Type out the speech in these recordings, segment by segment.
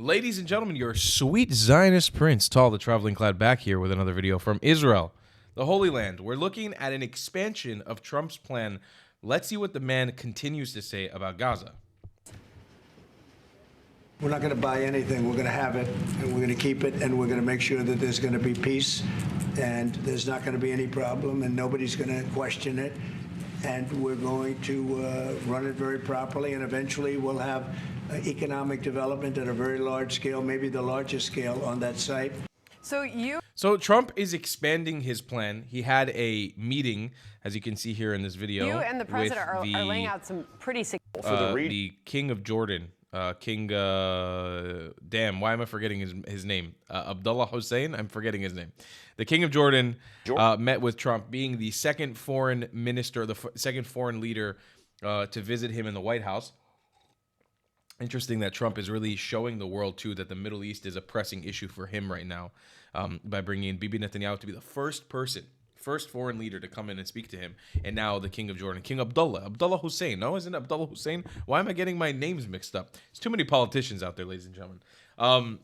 Ladies and gentlemen, your sweet Zionist prince, Tal the Traveling Cloud, back here with another video from Israel, the Holy Land. We're looking at an expansion of Trump's plan. Let's see what the man continues to say about Gaza. We're not going to buy anything. We're going to have it, and we're going to keep it, and we're going to make sure that there's going to be peace, and there's not going to be any problem, and nobody's going to question it. And we're going to run it very properly, and eventually we'll have economic development at a very large scale, maybe the largest scale on that site. So Trump is expanding his plan. He had a meeting, as you can see here in this video. You and the president are laying out some pretty significant the King of Jordan. Damn, why am I forgetting his name? Abdullah Hussein? I'm forgetting his name. The King of Jordan met with Trump, being the second foreign minister, the second foreign leader to visit him in the White House. Interesting that Trump is really showing the world, too, that the Middle East is a pressing issue for him right now by bringing in Bibi Netanyahu to be the first foreign leader to come in and speak to him. And now the King of Jordan, King Abdullah Hussein. No, isn't it Abdullah Hussein? Why am I getting my names mixed up? There's too many politicians out there, ladies and gentlemen.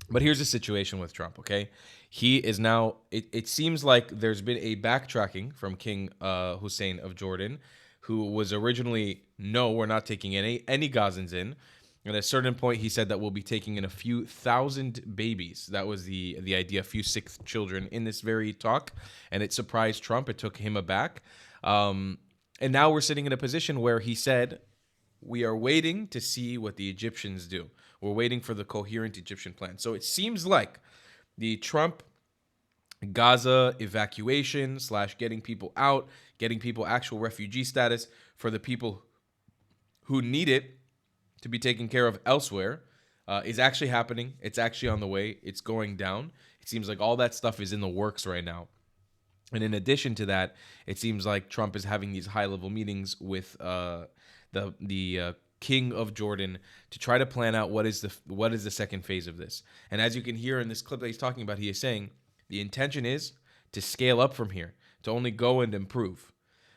But here's the situation with Trump, okay? He is now, it seems like there's been a backtracking from King Hussein of Jordan, who was originally, no, we're not taking any Gazans in. And at a certain point, he said that we'll be taking in a few thousand babies. That was the idea, a few sick children in this very talk. And it surprised Trump. It took him aback. And now we're sitting in a position where he said, we are waiting to see what the Egyptians do. We're waiting for the coherent Egyptian plan. So it seems like the Trump Gaza evacuation / getting people out, getting people actual refugee status for the people who need it to be taken care of elsewhere is actually happening. It's actually on the way. It's going down. It seems like all that stuff is in the works right now. And in addition to that, it seems like Trump is having these high-level meetings with the King of Jordan to try to plan out what is the second phase of this. And as you can hear in this clip that he's talking about, he is saying the intention is to scale up from here, to only go and improve,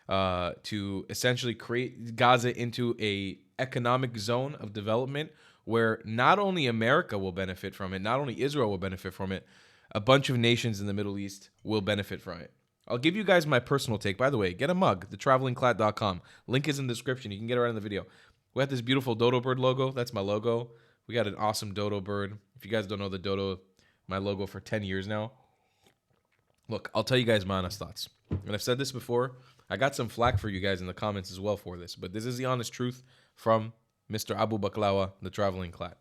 to essentially create Gaza into a economic zone of development where not only America will benefit from it, not only Israel will benefit from it, a bunch of nations in the Middle East will benefit from it. I'll give you guys my personal take. By the way, get a mug, thetravelingclat.com. Link is in the description. You can get it right in the video. We got this beautiful dodo bird logo. That's my logo. We got an awesome dodo bird. If you guys don't know the dodo, my logo for 10 years now. Look, I'll tell you guys my honest thoughts. And I've said this before. I got some flack for you guys in the comments as well for this. But this is the honest truth from Mr. Abu Baklawa, the Traveling Clat.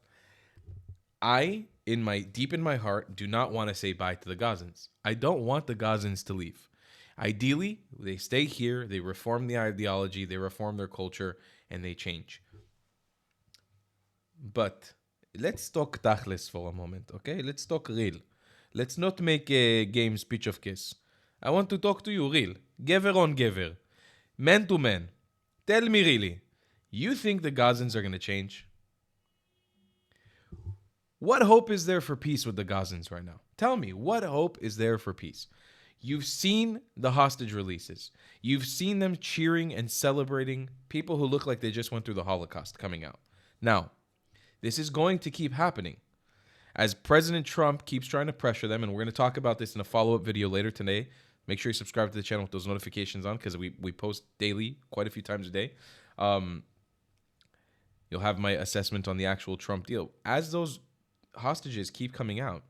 I, deep in my heart, do not want to say bye to the Gazans. I don't want the Gazans to leave. Ideally, they stay here, they reform the ideology, they reform their culture, and they change. But let's talk tachlis for a moment, okay? Let's talk real. Let's not make a game speech of kiss. I want to talk to you real. Gever on gever. Man to man. Tell me really. You think the Gazans are going to change? What hope is there for peace with the Gazans right now? Tell me, what hope is there for peace? You've seen the hostage releases. You've seen them cheering and celebrating people who look like they just went through the Holocaust coming out. Now, this is going to keep happening as President Trump keeps trying to pressure them, and we're going to talk about this in a follow-up video later today. Make sure you subscribe to the channel with those notifications on because we post daily, quite a few times a day. You'll have my assessment on the actual Trump deal. As those hostages keep coming out,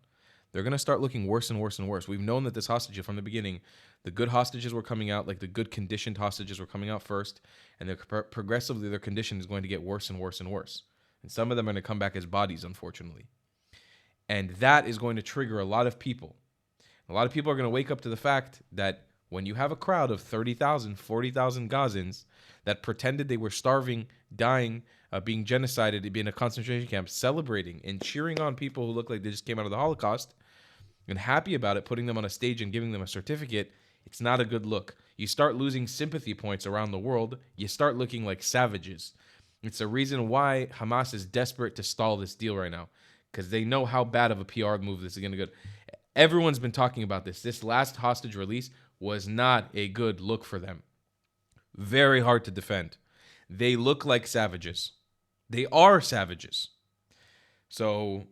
they're going to start looking worse and worse and worse. We've known that this hostage from the beginning, the good hostages were coming out, like the good conditioned hostages were coming out first, and progressively their condition is going to get worse and worse and worse. And some of them are going to come back as bodies, unfortunately. And that is going to trigger a lot of people. A lot of people are going to wake up to the fact that when you have a crowd of 30,000, 40,000 Gazans that pretended they were starving, dying, being genocided, being in a concentration camp, celebrating and cheering on people who look like they just came out of the Holocaust and happy about it, putting them on a stage and giving them a certificate, it's not a good look. You start losing sympathy points around the world. You start looking like savages. It's a reason why Hamas is desperate to stall this deal right now, because they know how bad of a PR move this is going to go. Everyone's been talking about this. This last hostage release was not a good look for them. Very hard to defend. They look like savages. They are savages. So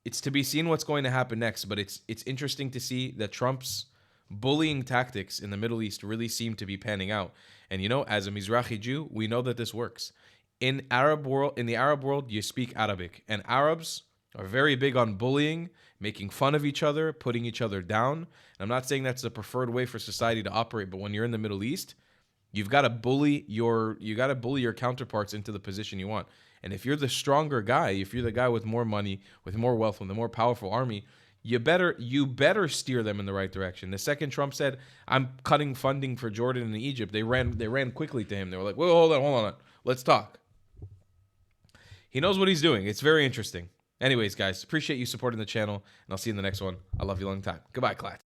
it's to be seen what's going to happen next, but it's interesting to see that Trump's bullying tactics in the Middle East really seem to be panning out. And you know, as a Mizrahi Jew, we know that this works. In the Arab world, you speak Arabic, and Arabs are very big on bullying, making fun of each other, putting each other down. And I'm not saying that's the preferred way for society to operate, but when you're in the Middle East, you've got to bully your counterparts into the position you want. And if you're the stronger guy, if you're the guy with more money, with more wealth, with a more powerful army, you better steer them in the right direction. The second Trump said, "I'm cutting funding for Jordan and Egypt," they ran quickly to him. They were like, "Whoa, hold on, let's talk." He knows what he's doing. It's very interesting. Anyways, guys, appreciate you supporting the channel, and I'll see you in the next one. I love you long time. Goodbye, class.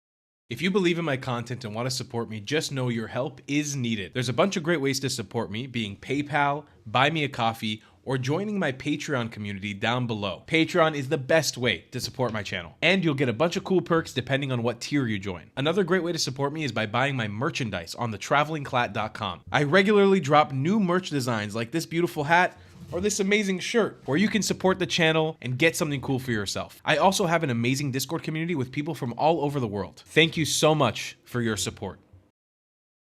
If you believe in my content and want to support me, just know your help is needed. There's a bunch of great ways to support me, being PayPal, Buy Me a Coffee, or joining my Patreon community down below. Patreon is the best way to support my channel, and you'll get a bunch of cool perks depending on what tier you join. Another great way to support me is by buying my merchandise on thetravelingclat.com. I regularly drop new merch designs like this beautiful hat, or this amazing shirt, where you can support the channel and get something cool for yourself. I also have an amazing Discord community with people from all over the world. Thank you so much for your support.